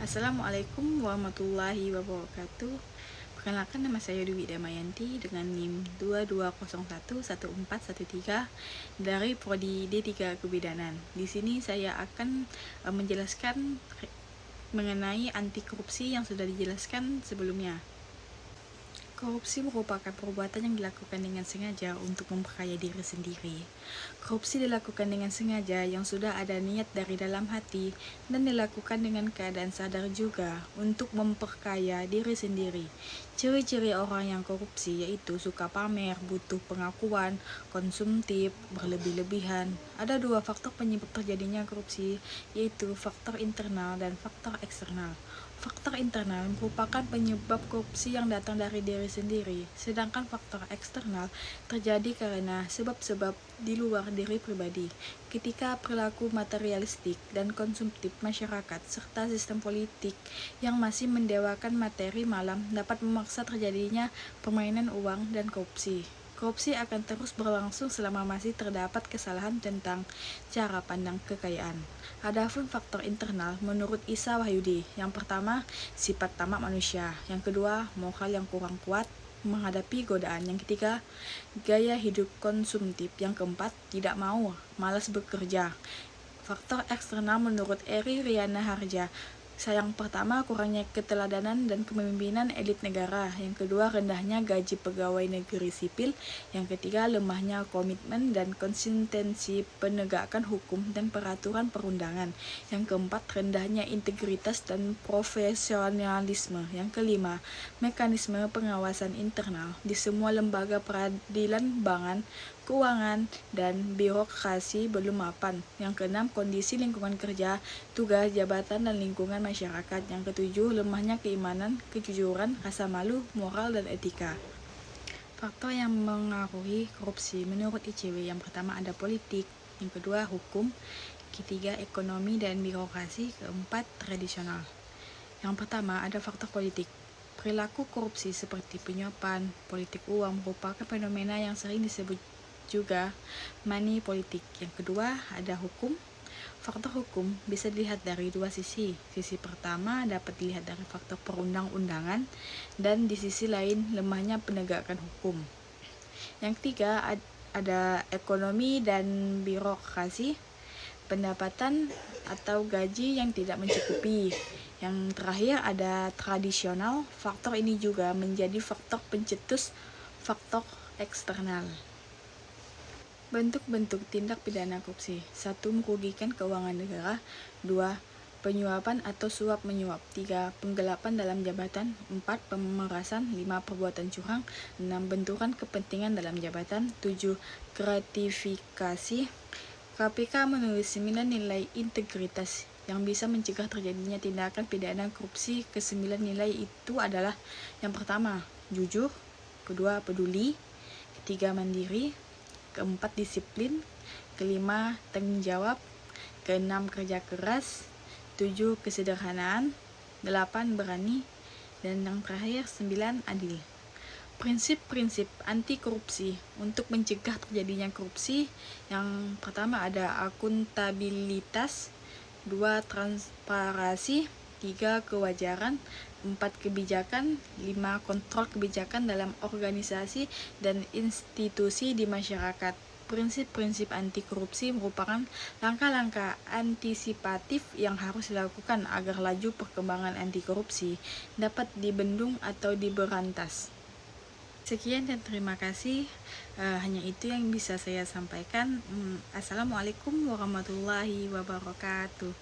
Assalamualaikum warahmatullahi wabarakatuh. Perkenalkan, nama saya Dewi Damayanti dengan NIM 22011413 dari Prodi D3 Kebidanan. Di sini saya akan menjelaskan mengenai anti korupsi yang sudah dijelaskan sebelumnya. Korupsi merupakan perbuatan yang dilakukan dengan sengaja untuk memperkaya diri sendiri. Korupsi dilakukan dengan sengaja yang sudah ada niat dari dalam hati dan dilakukan dengan keadaan sadar juga untuk memperkaya diri sendiri. Ciri-ciri orang yang korupsi yaitu suka pamer, butuh pengakuan, konsumtif, berlebih-lebihan. Ada dua faktor penyebab terjadinya korupsi, yaitu faktor internal dan faktor eksternal. Faktor internal merupakan penyebab korupsi yang datang dari diri sendiri, sedangkan faktor eksternal terjadi karena sebab-sebab di luar diri pribadi. Ketika perilaku materialistik dan konsumtif masyarakat serta sistem politik yang masih mendewakan materi malam dapat memaksa terjadinya permainan uang dan korupsi. Korupsi akan terus berlangsung selama masih terdapat kesalahan tentang cara pandang kekayaan. Adapun faktor internal menurut Isa Wahyudi, yang pertama, sifat tamak manusia. Yang kedua, moral yang kurang kuat menghadapi godaan. Yang ketiga, gaya hidup konsumtif. Yang keempat, tidak mau, malas bekerja. Faktor eksternal menurut Eri Riana Harja, yang pertama, kurangnya keteladanan dan kepemimpinan elit negara. Yang kedua, rendahnya gaji pegawai negeri sipil. Yang ketiga, lemahnya komitmen dan konsistensi penegakan hukum dan peraturan perundangan. Yang keempat, rendahnya integritas dan profesionalisme. Yang kelima, mekanisme pengawasan internal di semua lembaga peradilan, bankan, keuangan, dan birokrasi belum mapan. Yang keenam, kondisi lingkungan kerja, tugas, jabatan, dan lingkungan masyarakat. Yang ketujuh, lemahnya keimanan, kejujuran, rasa malu, moral, dan etika. Faktor yang mengaruhi korupsi menurut ICW, yang pertama ada politik, yang kedua hukum, ketiga ekonomi dan birokrasi, keempat tradisional. Yang pertama ada faktor politik. Perilaku korupsi seperti penyuapan, politik uang merupakan fenomena yang sering disebut juga money politik. Yang kedua ada hukum. Faktor hukum bisa dilihat dari dua sisi. Sisi pertama dapat dilihat dari faktor perundang-undangan dan di sisi lain lemahnya penegakan hukum. Yang ketiga ada ekonomi dan birokrasi, pendapatan atau gaji yang tidak mencukupi. Yang terakhir ada tradisional. Faktor ini juga menjadi faktor pencetus faktor eksternal. Bentuk-bentuk tindak pidana korupsi. 1. Merugikan keuangan negara. 2. Penyuapan atau suap menyuap. 3. Penggelapan dalam jabatan. 4. Pemerasan. 5. Perbuatan curang. 6. Benturan kepentingan dalam jabatan. 7. Gratifikasi. KPK menulis 9 nilai integritas yang bisa mencegah terjadinya tindakan pidana korupsi. Ke-9 nilai itu adalah: yang pertama, jujur. Kedua, peduli. Ketiga, mandiri. Keempat, disiplin. Kelima, tanggung jawab. Keenam, kerja keras. 7. Kesederhanaan. 8. Berani. Dan yang terakhir, 9. Adil. Prinsip-prinsip anti korupsi untuk mencegah terjadinya korupsi. Yang pertama ada akuntabilitas. 2. Transparansi. 3. Kewajaran. 4. Kebijakan. 5. Kontrol kebijakan dalam organisasi dan institusi di masyarakat. Prinsip-prinsip anti korupsi merupakan langkah-langkah antisipatif yang harus dilakukan agar laju perkembangan anti korupsi dapat dibendung atau diberantas. Sekian dan terima kasih. Hanya itu yang bisa saya sampaikan. Assalamualaikum warahmatullahi wabarakatuh.